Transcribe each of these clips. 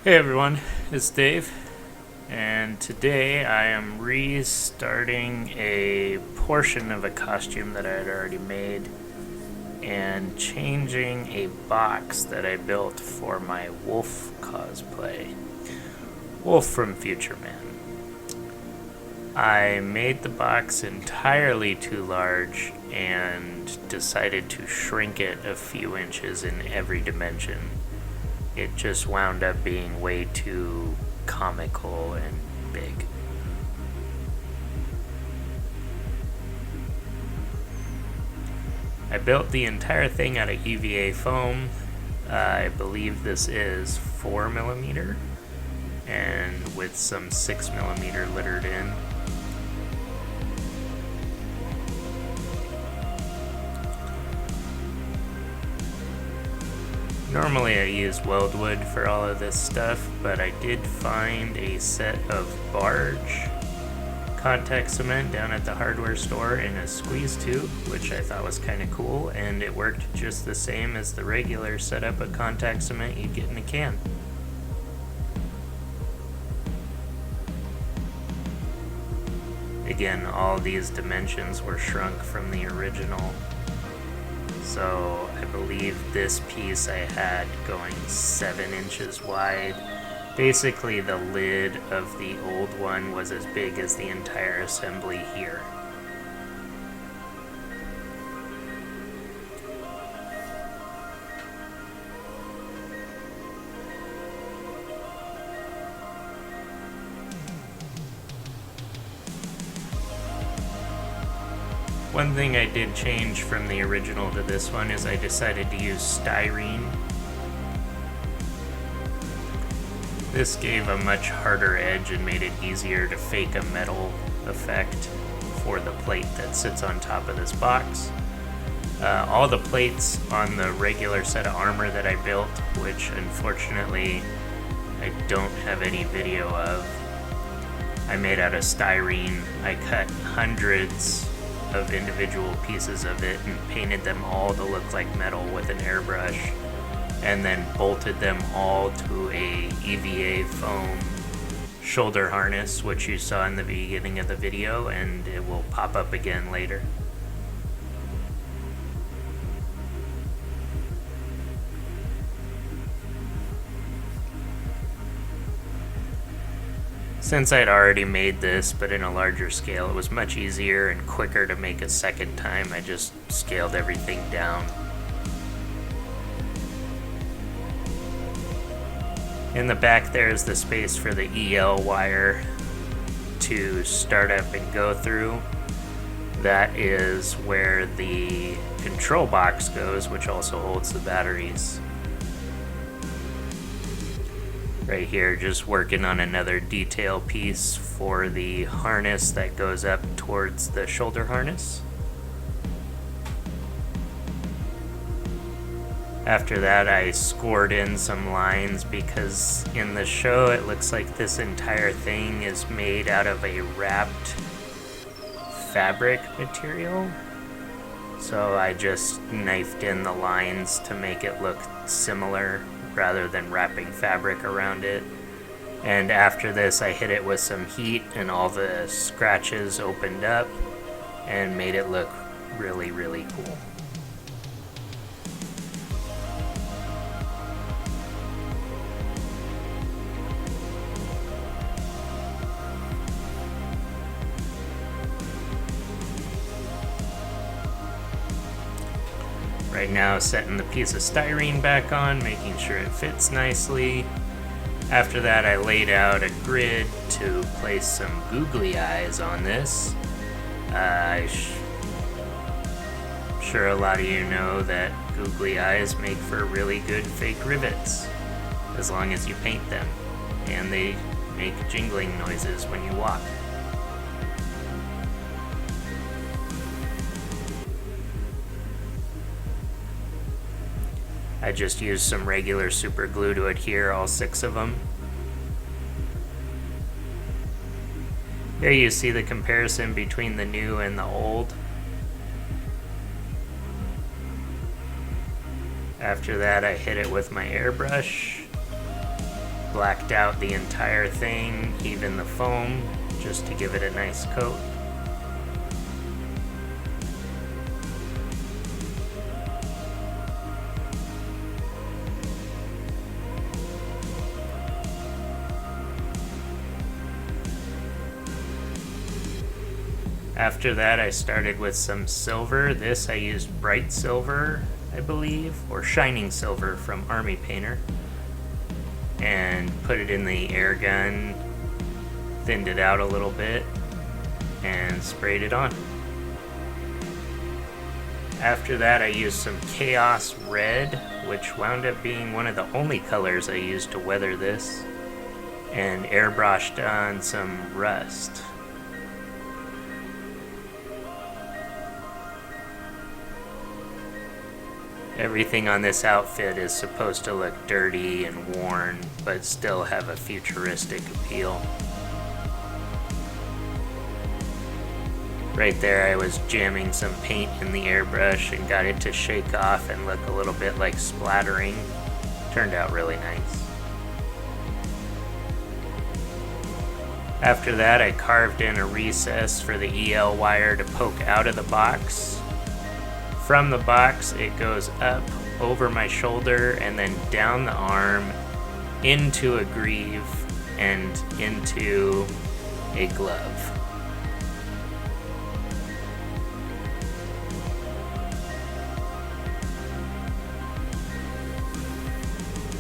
Hey everyone, it's Dave, and today I am restarting a portion of a costume that I had already made and changing a box that I built for my wolf cosplay. Wolf from Futureman. I made the box entirely too large and decided to shrink it a few inches in every dimension. It just wound up being way too comical and big. I built the entire thing out of EVA foam. I believe this is 4mm and with some 6mm littered in. Normally I use weldwood for all of this stuff, but I did find a set of barge contact cement down at the hardware store in a squeeze tube, which I thought was kind of cool, and it worked just the same as the regular setup of contact cement you'd get in a can. Again, all these dimensions were shrunk from the original. So I believe this piece I had going 7 inches wide. Basically the lid of the old one was as big as the entire assembly here. One thing I did change from the original to this one is I decided to use styrene. This gave a much harder edge and made it easier to fake a metal effect for the plate that sits on top of this box. All the plates on the regular set of armor that I built, which unfortunately I don't have any video of, I made out of styrene. I cut hundreds of individual pieces of it and painted them all to look like metal with an airbrush, and then bolted them all to a EVA foam shoulder harness, which you saw in the beginning of the video, and it will pop up again later. Since I'd already made this, but in a larger scale, it was much easier and quicker to make a second time. I just scaled everything down. In the back there is the space for the EL wire to start up and go through. That is where the control box goes, which also holds the batteries. Right here, just working on another detail piece for the harness that goes up towards the shoulder harness. After that, I scored in some lines because in the show it looks like this entire thing is made out of a wrapped fabric material. So I just knifed in the lines to make it look similar rather than wrapping fabric around it. And after this, I hit it with some heat and all the scratches opened up and made it look really, really cool. Right now, setting the piece of styrene back on, making sure it fits nicely. After that, I laid out a grid to place some googly eyes on this. I'm sure a lot of you know that googly eyes make for really good fake rivets, as long as you paint them, and they make jingling noises when you walk. I just used some regular super glue to adhere all 6 of them. There you see the comparison between the new and the old. After that, I hit it with my airbrush. Blacked out the entire thing, even the foam, just to give it a nice coat. After that, I started with some silver. This I used bright silver, I believe, or shining silver from Army Painter, and put it in the air gun, thinned it out a little bit, and sprayed it on. After that, I used some Chaos Red, which wound up being one of the only colors I used to weather this, and airbrushed on some rust. Everything on this outfit is supposed to look dirty and worn, but still have a futuristic appeal. Right there, I was jamming some paint in the airbrush and got it to shake off and look a little bit like splattering. Turned out really nice. After that, I carved in a recess for the EL wire to poke out of the box. From the box, it goes up over my shoulder and then down the arm into a greave and into a glove.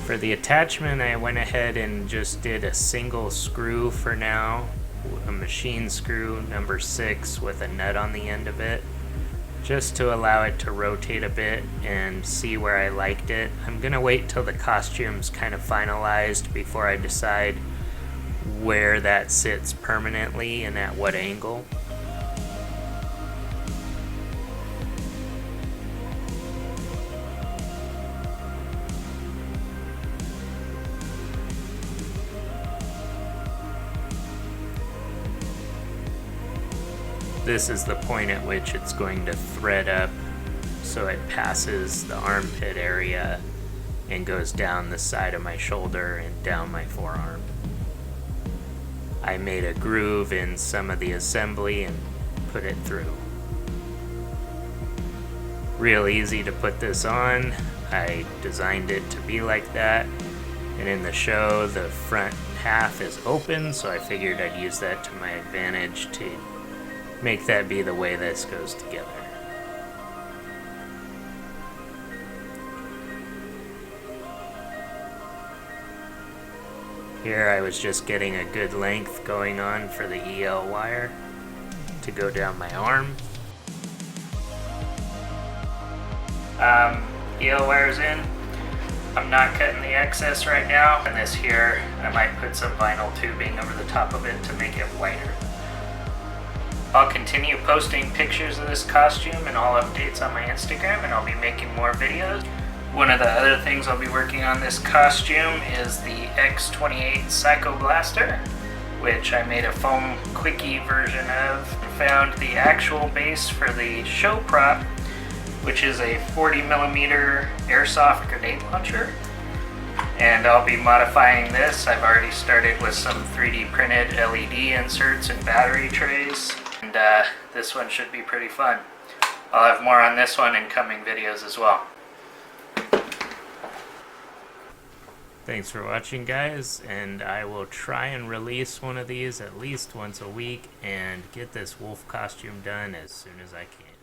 For the attachment, I went ahead and just did a single screw for now, a machine screw number 6 with a nut on the end of it, just to allow it to rotate a bit and see where I liked it. I'm gonna wait till the costume's kind of finalized before I decide where that sits permanently and at what angle. This is the point at which it's going to thread up so it passes the armpit area and goes down the side of my shoulder and down my forearm. I made a groove in some of the assembly and put it through. Real easy to put this on. I designed it to be like that, and in the show the front half is open, so I figured I'd use that to my advantage to make that be the way this goes together. Here I was just getting a good length going on for the EL wire to go down my arm. EL wire's in. I'm not cutting the excess right now, and this here, I might put some vinyl tubing over the top of it to make it wider. I'll continue posting pictures of this costume and all updates on my Instagram, and I'll be making more videos. One of the other things I'll be working on this costume is the X28 Psycho Blaster, which I made a foam quickie version of. Found the actual base for the show prop, which is a 40mm airsoft grenade launcher. And I'll be modifying this. I've already started with some 3D printed LED inserts and battery trays. And this one should be pretty fun. I'll have more on this one in coming videos as well. Thanks for watching, guys, and I will try and release one of these at least once a week and get this wolf costume done as soon as I can.